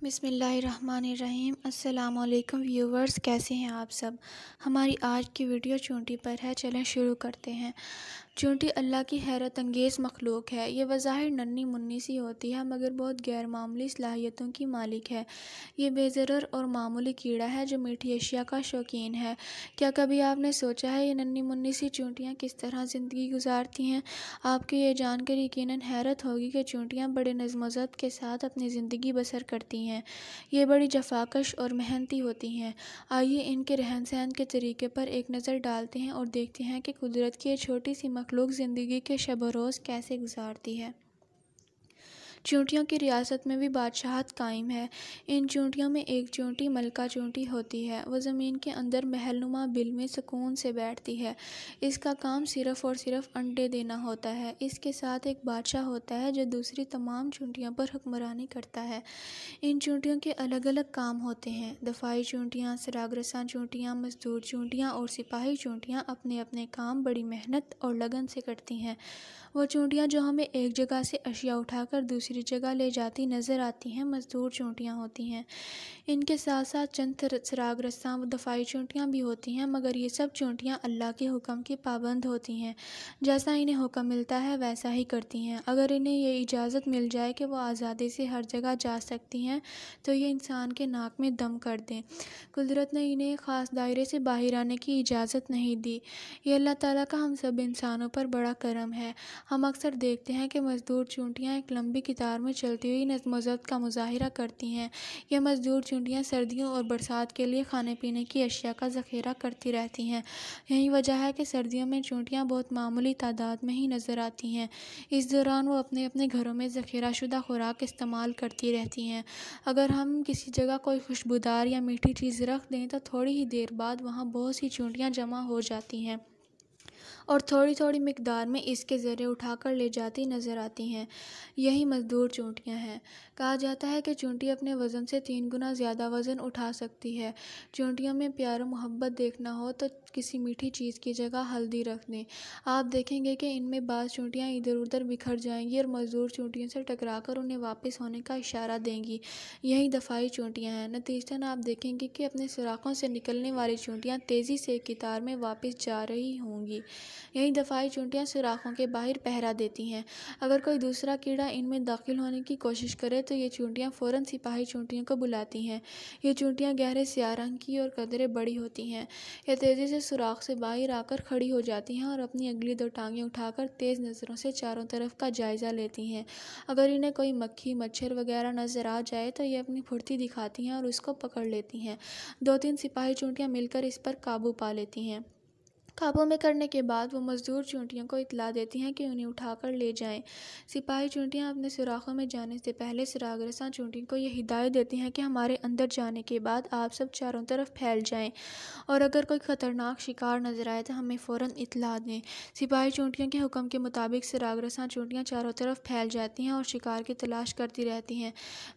بسم اللہ الرحمن الرحیم۔ السلام علیکم ویورز، کیسے ہیں آپ سب؟ ہماری آج کی ویڈیو چونٹی پر ہے، چلیں شروع کرتے ہیں۔ چونٹی اللہ کی حیرت انگیز مخلوق ہے۔ یہ بظاہر ننھی منھی سی ہوتی ہے مگر بہت غیر معمولی صلاحیتوں کی مالک ہے۔ یہ بے ضرر اور معمولی کیڑا ہے جو میٹھی اشیاء کا شوقین ہے۔ کیا کبھی آپ نے سوچا ہے یہ ننھی منھی سی چونٹیاں کس طرح زندگی گزارتی ہیں؟ آپ کو یہ جان کر یقیناً حیرت ہوگی کہ چونٹیاں بڑے نظم و ضبط کے ساتھ اپنی زندگی بسر کرتی ہیں۔ یہ بڑی جفاکش اور محنتی ہوتی ہیں۔ آئیے ان کے رہن سہن کے طریقے پر ایک نظر ڈالتے ہیں اور دیکھتے ہیں کہ قدرت کی یہ چھوٹی سی مخلوق زندگی کے شب و روز کیسے گزارتی ہے۔ چونٹیوں کی ریاست میں بھی بادشاہت قائم ہے۔ ان چونٹیوں میں ایک چونٹی ملکہ چونٹی ہوتی ہے۔ وہ زمین کے اندر محل نما بل میں سکون سے بیٹھتی ہے۔ اس کا کام صرف اور صرف انڈے دینا ہوتا ہے۔ اس کے ساتھ ایک بادشاہ ہوتا ہے جو دوسری تمام چونٹیوں پر حکمرانی کرتا ہے۔ ان چونٹیوں کے الگ الگ کام ہوتے ہیں۔ دفاعی چونٹیاں، سراغ رساں چونٹیاں، مزدور چونٹیاں اور سپاہی چونٹیاں اپنے اپنے کام بڑی محنت اور لگن سے کرتی ہیں۔ وہ چونٹیاں جو ہمیں ایک جگہ سے اشیاء اٹھا کر دوسری جگہ لے جاتی نظر آتی ہیں مزدور چونٹیاں ہوتی ہیں۔ ان کے ساتھ ساتھ چند سراغ رساں دفاعی چونٹیاں بھی ہوتی ہیں مگر یہ سب چونٹیاں اللہ کے حکم کی پابند ہوتی ہیں۔ جیسا انہیں حکم ملتا ہے ویسا ہی کرتی ہیں۔ اگر انہیں یہ اجازت مل جائے کہ وہ آزادی سے ہر جگہ جا سکتی ہیں تو یہ انسان کے ناک میں دم کر دیں۔ قدرت نے انہیں ایک خاص دائرے سے باہر آنے کی اجازت نہیں دی۔ یہ اللہ تعالیٰ کا ہم سب انسانوں پر بڑا کرم ہے۔ ہم اکثر دیکھتے ہیں کہ مزدور چونٹیاں ایک لمبی قطار میں چلتی ہوئی نظم و ضبط کا مظاہرہ کرتی ہیں۔ یہ مزدور چونٹیاں سردیوں اور برسات کے لیے کھانے پینے کی اشیاء کا ذخیرہ کرتی رہتی ہیں۔ یہی وجہ ہے کہ سردیوں میں چونٹیاں بہت معمولی تعداد میں ہی نظر آتی ہیں۔ اس دوران وہ اپنے اپنے گھروں میں ذخیرہ شدہ خوراک استعمال کرتی رہتی ہیں۔ اگر ہم کسی جگہ کوئی خوشبودار یا میٹھی چیز رکھ دیں تو تھوڑی ہی دیر بعد وہاں بہت سی چونٹیاں جمع ہو جاتی ہیں اور تھوڑی تھوڑی مقدار میں اس کے ذرے اٹھا کر لے جاتی نظر آتی ہیں۔ یہی مزدور چونٹیاں ہیں۔ کہا جاتا ہے کہ چونٹی اپنے وزن سے 3 گنا زیادہ وزن اٹھا سکتی ہے۔ چونٹیوں میں پیار و محبت دیکھنا ہو تو کسی میٹھی چیز کی جگہ ہلدی رکھ دیں۔ آپ دیکھیں گے کہ ان میں بعض چونٹیاں ادھر ادھر بکھر جائیں گی اور مزدور چونٹیوں سے ٹکرا کر انہیں واپس ہونے کا اشارہ دیں گی۔ یہی دفاعی چونٹیاں ہیں۔ نتیجتاً آپ دیکھیں گے کہ اپنے سوراخوں سے نکلنے والی چونٹیاں تیزی سے ایک قطار میں واپس جا رہی ہوں گی۔ یہی دفاعی چونٹیاں سوراخوں کے باہر پہرا دیتی ہیں۔ اگر کوئی دوسرا کیڑا ان میں داخل ہونے کی کوشش کرے تو یہ چونٹیاں فوراً سپاہی چونٹیوں کو بلاتی ہیں۔ یہ چونٹیاں گہرے سیاہ رنگ کی اور قدرے بڑی ہوتی ہیں۔ یہ تیزی سے سوراخ سے باہر آ کر کھڑی ہو جاتی ہیں اور اپنی اگلی 2 ٹانگیں اٹھا کر تیز نظروں سے چاروں طرف کا جائزہ لیتی ہیں۔ اگر انہیں کوئی مکھی، مچھر وغیرہ نظر آ جائے تو یہ اپنی پھرتی دکھاتی ہیں اور اس کو پکڑ لیتی ہیں۔ 2-3 سپاہی چونٹیاں مل کر اس پر قابو پا لیتی ہیں۔ قابو میں کرنے کے بعد وہ مزدور چونٹیوں کو اطلاع دیتی ہیں کہ انہیں اٹھا کر لے جائیں۔ سپاہی چونٹیاں اپنے سوراخوں میں جانے سے پہلے سراغ رساں چونٹی کو یہ ہدایت دیتی ہیں کہ ہمارے اندر جانے کے بعد آپ سب چاروں طرف پھیل جائیں اور اگر کوئی خطرناک شکار نظر آئے تو ہمیں فوراً اطلاع دیں۔ سپاہی چونٹیوں کے حکم کے مطابق سراغ رساں چونٹیاں چاروں طرف پھیل جاتی ہیں اور شکار کی تلاش کرتی رہتی ہیں۔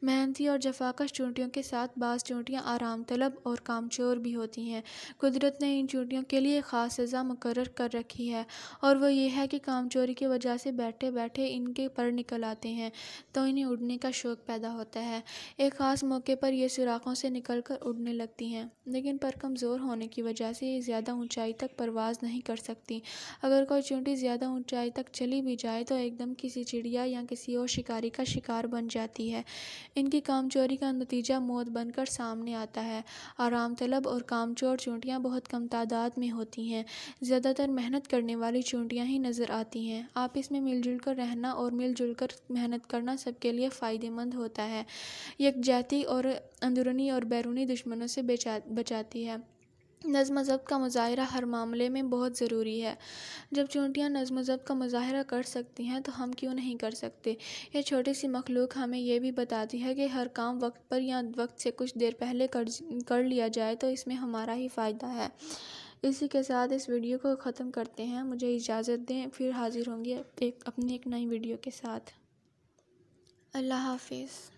محنتی اور جفاکش چونٹیوں کے ساتھ بعض چونٹیاں آرام طلب اور کامچور بھی ہوتی ہیں۔ قدرت نے ان چونٹیوں کے لیے خاص سزا مقرر کر رکھی ہے اور وہ یہ ہے کہ کام چوری کی وجہ سے بیٹھے بیٹھے ان کے پر نکل آتے ہیں تو انہیں اڑنے کا شوق پیدا ہوتا ہے۔ ایک خاص موقع پر یہ سوراخوں سے نکل کر اڑنے لگتی ہیں لیکن پر کمزور ہونے کی وجہ سے یہ زیادہ اونچائی تک پرواز نہیں کر سکتی۔ اگر کوئی چونٹی زیادہ اونچائی تک چلی بھی جائے تو ایک دم کسی چڑیا یا کسی اور شکاری کا شکار بن جاتی ہے۔ ان کی کام چوری کا نتیجہ موت بن کر سامنے آتا ہے۔ آرام طلب اور کام چور چونٹیاں بہت کم تعداد میں ہوتی ہیں۔ زیادہ تر محنت کرنے والی چونٹیاں ہی نظر آتی ہیں۔ آپس میں مل جل کر رہنا اور مل جل کر محنت کرنا سب کے لیے فائدہ مند ہوتا ہے۔ یکجہتی اور اندرونی اور بیرونی دشمنوں سے بچاتی ہے۔ نظم و ضبط کا مظاہرہ ہر معاملے میں بہت ضروری ہے۔ جب چونٹیاں نظم و ضبط کا مظاہرہ کر سکتی ہیں تو ہم کیوں نہیں کر سکتے؟ یہ چھوٹی سی مخلوق ہمیں یہ بھی بتاتی ہے کہ ہر کام وقت پر یا وقت سے کچھ دیر پہلے کر لیا جائے تو اس میں ہمارا ہی فائدہ ہے۔ اسی کے ساتھ اس ویڈیو کو ختم کرتے ہیں۔ مجھے اجازت دیں، پھر حاضر ہوں گے اپنی ایک نئی ویڈیو کے ساتھ۔ اللہ حافظ۔